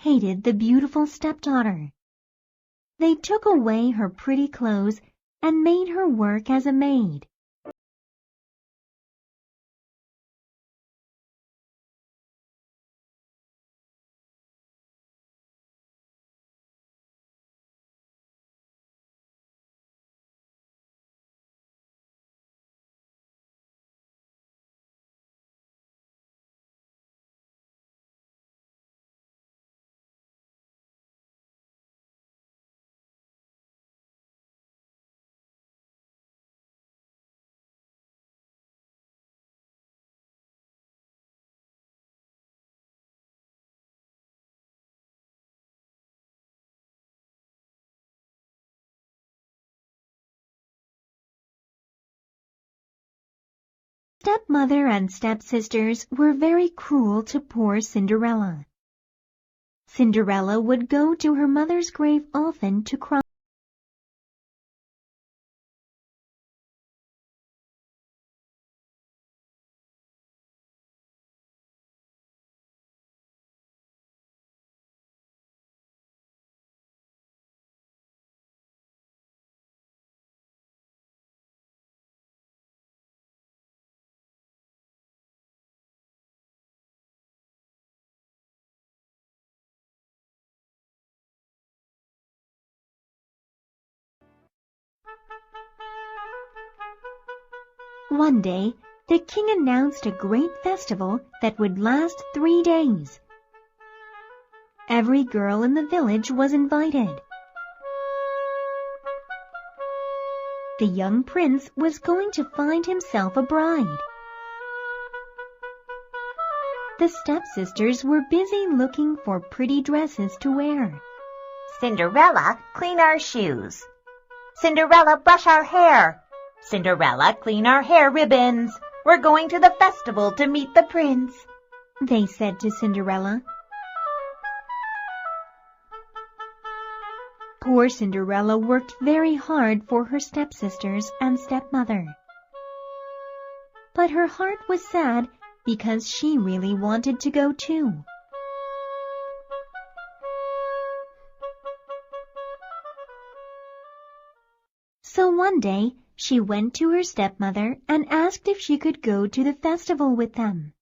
hated the beautiful stepdaughter. They took away her pretty clothes and made her work as a maid. Stepmother and stepsisters were very cruel to poor Cinderella. Cinderella would go to her mother's grave often to cry. One day, the king announced a great festival that would last 3 days. Every girl in the village was invited. The young prince was going to find himself a bride. The stepsisters were busy looking for pretty dresses to wear. Cinderella, clean our shoes. Cinderella, brush our hair. Cinderella, clean our hair ribbons. We're going to the festival to meet the prince, they said to Cinderella. Poor Cinderella worked very hard for her stepsisters and stepmother. But her heart was sad because she really wanted to go too. So one day, she went to her stepmother and asked if she could go to the festival with them.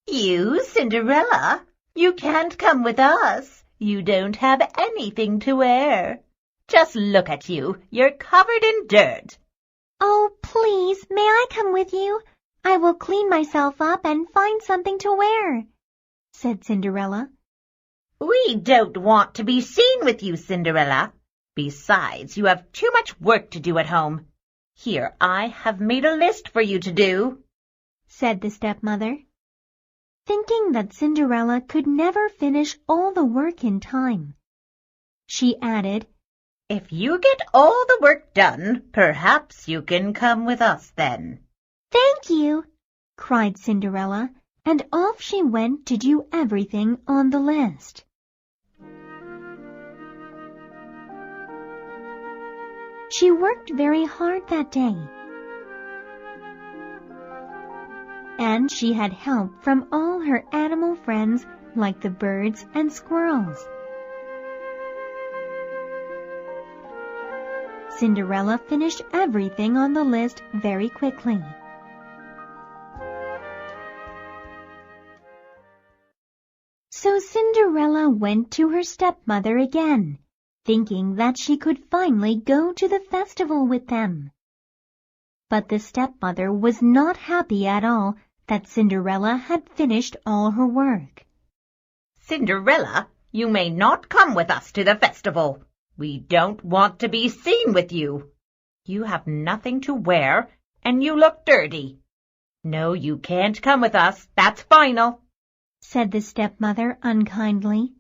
You, Cinderella, you can't come with us. You don't have anything to wear. Just look at you. You're covered in dirt. Oh, please, may I come with you? I will clean myself up and find something to wear, said Cinderella. We don't want to be seen with you, Cinderella. Besides, you have too much work to do at home. Here, I have made a list for you to do, said the stepmother. Thinking that Cinderella could never finish all the work in time, she added, If you get all the work done, perhaps you can come with us then. Thank you, cried Cinderella, and off she went to do everything on the list. She worked very hard that day, and she had help from all her animal friends like the birds and squirrels. Cinderella finished everything on the list very quickly. So Cinderella went to her stepmother again, thinking that she could finally go to the festival with them. But the stepmother was not happy at all that Cinderella had finished all her work. Cinderella, you may not come with us to the festival. We don't want to be seen with you. You have nothing to wear, and you look dirty. No, you can't come with us. That's final, said the stepmother unkindly.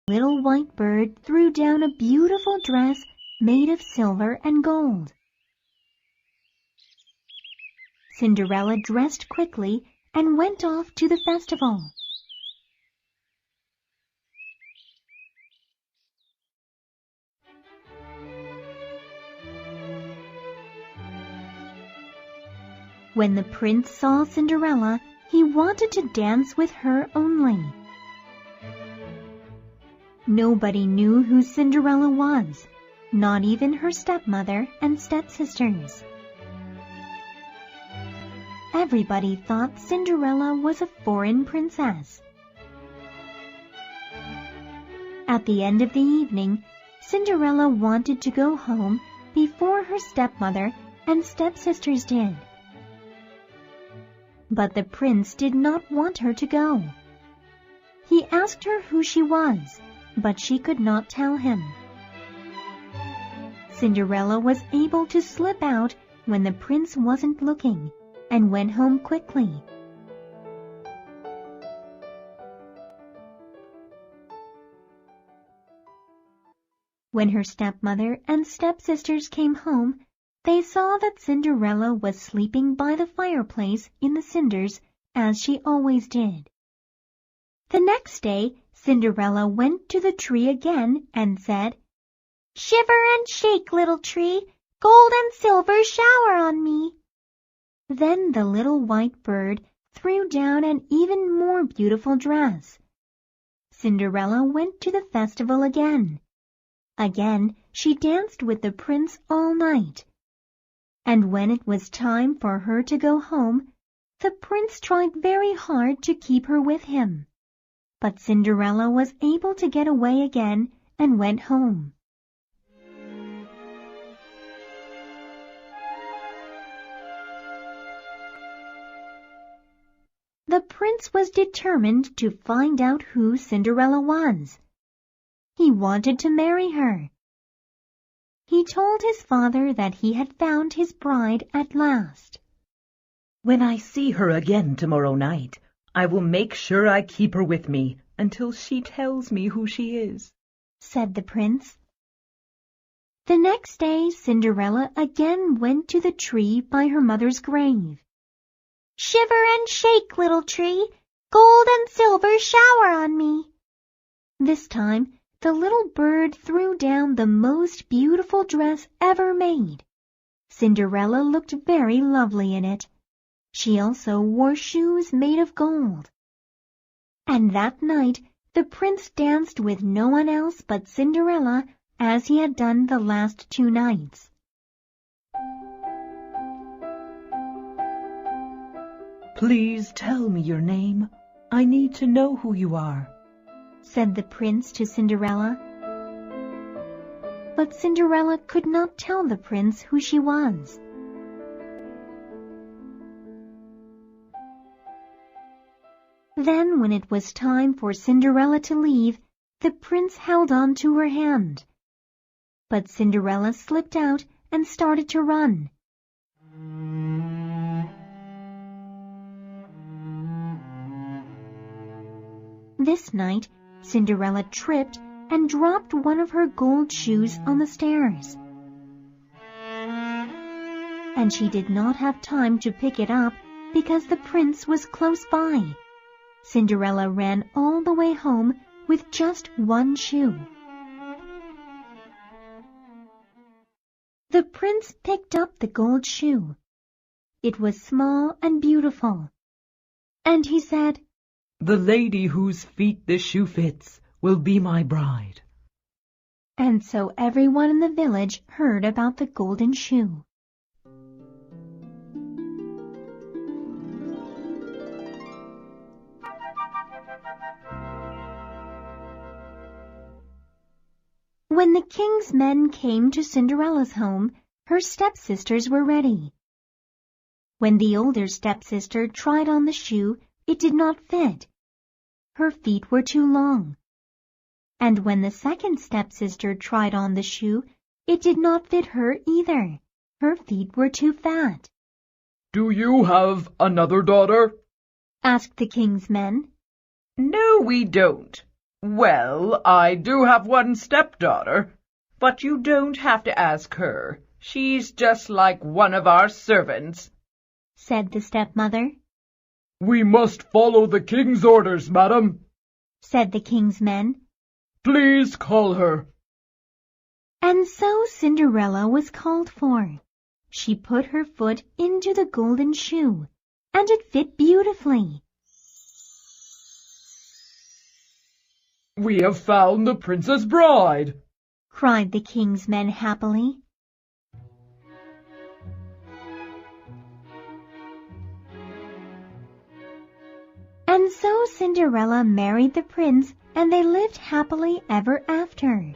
little white bird threw down a beautiful dress made of silver and gold. Cinderella dressed quickly and went off to the festival. When the prince saw Cinderella, he wanted to dance with her only. Nobody knew who Cinderella was, not even her stepmother and stepsisters. Everybody thought Cinderella was a foreign princess. At the end of the evening, Cinderella wanted to go home before her stepmother and stepsisters did. But the prince did not want her to go. He asked her who she was, but she could not tell him. Cinderella was able to slip out when the prince wasn't looking and went home quickly. When her stepmother and stepsisters came home, they saw that Cinderella was sleeping by the fireplace in the cinders, as she always did. The next day, Cinderella went to the tree again and said, "Shiver and shake, little tree, gold and silver shower on me." Then the little white bird threw down an even more beautiful dress. Cinderella went to the festival again. Again, she danced with the prince all night. And when it was time for her to go home, the prince tried very hard to keep her with him. But Cinderella was able to get away again and went home. The prince was determined to find out who Cinderella was. He wanted to marry her. He told his father that he had found his bride at last. "When I see her again tomorrow night, I will make sure I keep her with me until she tells me who she is," said the prince. The next day, Cinderella again went to the tree by her mother's grave. "Shiver and shake, little tree, gold and silver shower on me." This time, the little bird threw down the most beautiful dress ever made. Cinderella looked very lovely in it. She also wore shoes made of gold. And that night, the prince danced with no one else but Cinderella, as he had done the last 2 nights. "Please tell me your name. I need to know who you are," said the prince to Cinderella. But Cinderella could not tell the prince who she was. Then, when it was time for Cinderella to leave, the prince held on to her hand. But Cinderella slipped out and started to run. This night, Cinderella tripped and dropped one of her gold shoes on the stairs. And she did not have time to pick it up because the prince was close by. Cinderella ran all the way home with just one shoe. The prince picked up the gold shoe. It was small and beautiful. And he said, "The lady whose feet this shoe fits will be my bride." And so everyone in the village heard about the golden shoe. When the king's men came to Cinderella's home, her stepsisters were ready. When the older stepsister tried on the shoe, it did not fit. Her feet were too long. And when the second stepsister tried on the shoe, it did not fit her either. Her feet were too fat. "Do you have another daughter?" asked the king's men. No, we don't. Well, I do have one stepdaughter, but you don't have to ask her. She's just like one of our servants," said the stepmother. We must follow the king's orders, madam. Said the king's men. Please call her. And so Cinderella was called for. She put her foot into the golden shoe, and it fit beautifully. We have found the princess bride, cried the king's men happily. And so Cinderella married the prince, and they lived happily ever after.